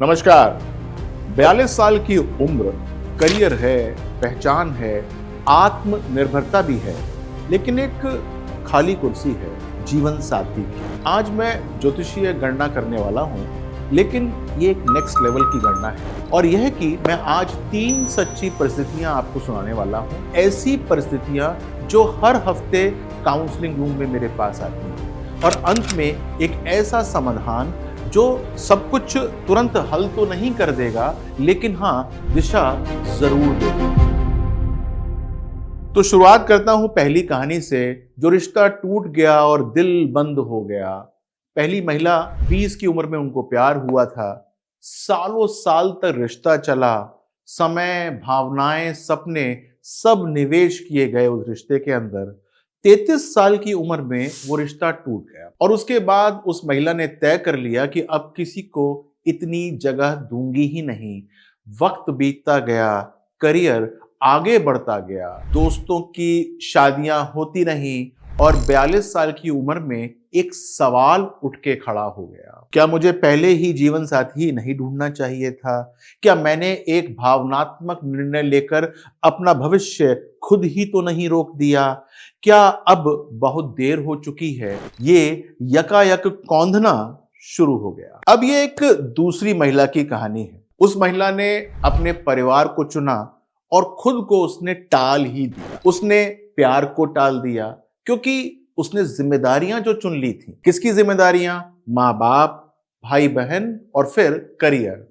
नमस्कार। 42 साल की उम्र, करियर है, पहचान है, आत्मनिर्भरता भी है, लेकिन एक खाली कुर्सी है जीवन साथी की। आज मैं ज्योतिषीय गणना करने वाला हूं, लेकिन ये एक नेक्स्ट लेवल की गणना है और यह कि मैं आज 3 सच्ची परिस्थितियां आपको सुनाने वाला हूं। ऐसी परिस्थितियां जो हर हफ्ते काउंसलिंग रूम में मेरे पास आती हैं और अंत में एक ऐसा समाधान जो सब कुछ तुरंत हल तो नहीं कर देगा, लेकिन हाँ, दिशा जरूर देगा। तो शुरुआत करता हूं पहली कहानी से, जो रिश्ता टूट गया और दिल बंद हो गया। पहली महिला, 20 की उम्र में उनको प्यार हुआ था। सालों साल तक रिश्ता चला। समय, भावनाएं, सपने सब निवेश किए गए उस रिश्ते के अंदर। 33 साल की उम्र में वो रिश्ता टूट गया और उसके बाद उस महिला ने तय कर लिया कि अब किसी को इतनी जगह दूंगी ही नहीं। वक्त बीतता गया, करियर आगे बढ़ता गया, दोस्तों की शादियां होती रहीं और 42 साल की उम्र में एक सवाल उठ के खड़ा हो गया। क्या मुझे पहले ही जीवन साथी नहीं ढूंढना चाहिए था? क्या मैंने एक भावनात्मक निर्णय लेकर अपना भविष्य खुद ही तो नहीं रोक दिया? क्या अब बहुत देर हो चुकी है? ये यकायक कौंधना शुरू हो गया। अब ये एक दूसरी महिला की कहानी है। उस महिला ने अपने परिवार को चुना और खुद को उसने टाल ही दिया। उसने प्यार को टाल दिया क्योंकि उसने जिम्मेदारियां जो चुन ली थी। किसकी जिम्मेदारियां? माँ बाप, भाई बहन और फिर करियर।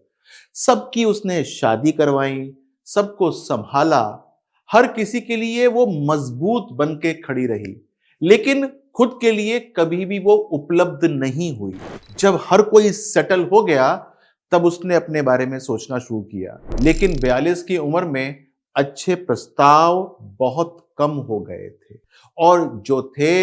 सबकी उसने शादी करवाई, सबको संभाला, हर किसी के लिए वो मजबूत बन के खड़ी रही, लेकिन खुद के लिए कभी भी वो उपलब्ध नहीं हुई। जब हर कोई सेटल हो गया, तब उसने अपने बारे में सोचना शुरू किया, लेकिन 42 की उम्र में अच्छे प्रस्ताव बहुत कम हो गए थे और जो थे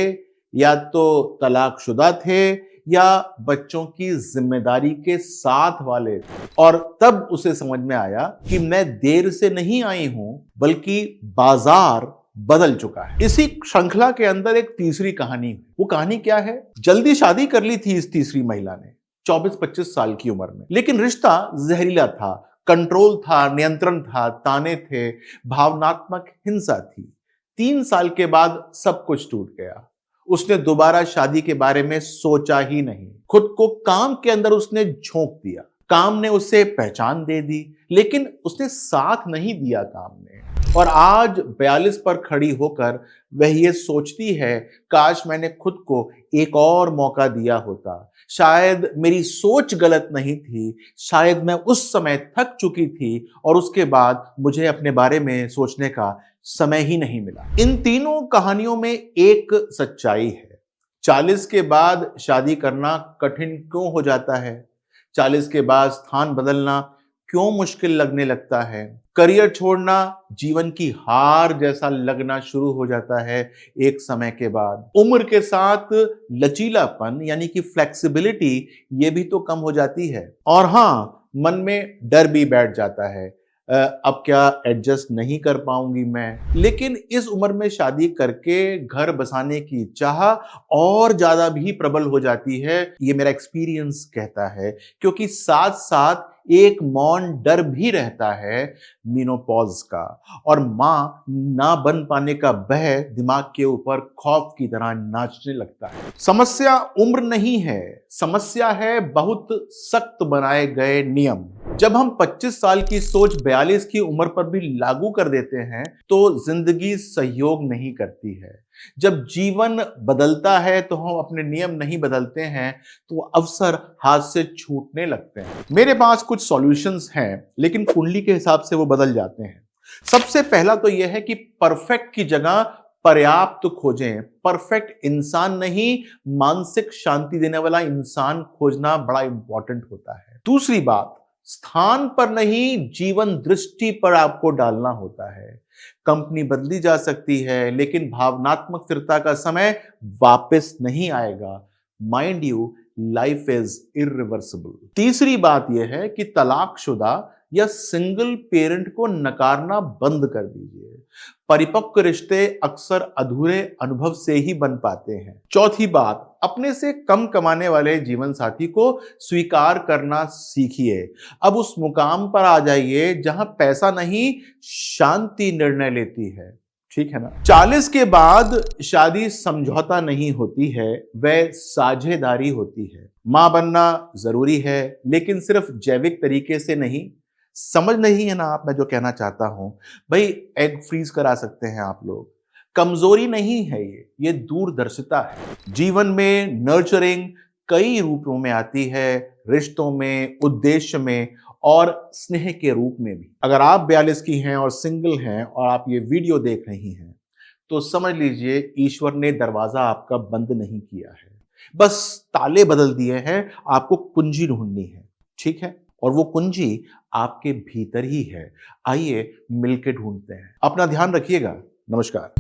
या तो तलाकशुदा थे या बच्चों की जिम्मेदारी के साथ वाले थे। और तब उसे समझ में आया कि मैं देर से नहीं आई हूं, बल्कि बाजार बदल चुका है। इसी श्रृंखला के अंदर एक तीसरी कहानी है। वो कहानी क्या है? जल्दी शादी कर ली थी इस तीसरी महिला ने 24-25 साल की उम्र में, लेकिन रिश्ता जहरीला था, कंट्रोल था, नियंत्रण था, ताने थे, भावनात्मक हिंसा थी। 3 साल के बाद सब कुछ टूट गया। उसने दोबारा शादी के बारे में सोचा ही नहीं। खुद को काम के अंदर उसने झोंक दिया। काम ने उसे पहचान दे दी, लेकिन उसने साथ नहीं दिया काम ने। और आज 42 पर खड़ी होकर वह ये सोचती है, काश मैंने खुद को एक और मौका दिया होता। शायद मेरी सोच गलत नहीं थी, शायद मैं उस समय थक चुकी थी और उसके बाद मुझे अपने बारे में सोचने का समय ही नहीं मिला। इन तीनों कहानियों में एक सच्चाई है। 40 के बाद शादी करना कठिन क्यों हो जाता है? 40 के बाद स्थान बदलना क्यों मुश्किल लगने लगता है? करियर छोड़ना जीवन की हार जैसा लगना शुरू हो जाता है एक समय के बाद। उम्र के साथ लचीलापन यानी कि फ्लेक्सिबिलिटी ये भी तो कम हो जाती है। और हाँ, मन में डर भी बैठ जाता है, अब क्या एडजस्ट नहीं कर पाऊंगी मैं। लेकिन इस उम्र में शादी करके घर बसाने की चाह और ज्यादा भी प्रबल हो जाती है, ये मेरा एक्सपीरियंस कहता है, क्योंकि साथ साथ एक मौन डर भी रहता है मेनोपॉज का, और मां ना बन पाने का भय दिमाग के ऊपर खौफ की तरह नाचने लगता है। समस्या उम्र नहीं है, समस्या है बहुत सख्त बनाए गए नियम। जब हम 25 साल की सोच 42 की उम्र पर भी लागू कर देते हैं तो जिंदगी सहयोग नहीं करती है। जब जीवन बदलता है तो हम अपने नियम नहीं बदलते हैं तो अवसर हाथ से छूटने लगते हैं। मेरे पास कुछ सॉल्यूशंस हैं, लेकिन कुंडली के हिसाब से वो बदल जाते हैं। सबसे पहला तो यह है कि परफेक्ट की जगह पर्याप्त खोजें। परफेक्ट इंसान नहीं, मानसिक शांति देने वाला इंसान खोजना बड़ा इंपॉर्टेंट होता है। दूसरी बात, स्थान पर नहीं, जीवन दृष्टि पर आपको डालना होता है। कंपनी बदली जा सकती है, लेकिन भावनात्मक स्थिरता का समय वापस नहीं आएगा। Mind you, life is irreversible. तीसरी बात यह है कि तलाकशुदा या सिंगल पेरेंट को नकारना बंद कर दीजिए। परिपक्व रिश्ते अक्सर अधूरे अनुभव से ही बन पाते हैं। चौथी बात, अपने से कम कमाने वाले जीवन साथी को स्वीकार करना सीखिए। अब उस मुकाम पर आ जाइए जहां पैसा नहीं, शांति निर्णय लेती है। ठीक है ना? 40 के बाद शादी समझौता नहीं होती है, वह साझेदारी होती है। मां बनना जरूरी है, लेकिन सिर्फ जैविक तरीके से नहीं। समझ नहीं है ना आप मैं जो कहना चाहता हूं? भाई, एग फ्रीज करा सकते हैं आप लोग, कमजोरी नहीं है ये दूरदर्शिता है। जीवन में नर्चरिंग कई रूपों में आती है, रिश्तों में, उद्देश्य में और स्नेह के रूप में भी। अगर आप 42 की हैं और सिंगल हैं और आप ये वीडियो देख रही हैं, तो समझ लीजिए ईश्वर ने दरवाजा आपका बंद नहीं किया है, बस ताले बदल दिए हैं। आपको कुंजी ढूंढनी है, ठीक है? और वो कुंजी आपके भीतर ही है। आइए मिलके ढूंढते हैं। अपना ध्यान रखिएगा। नमस्कार।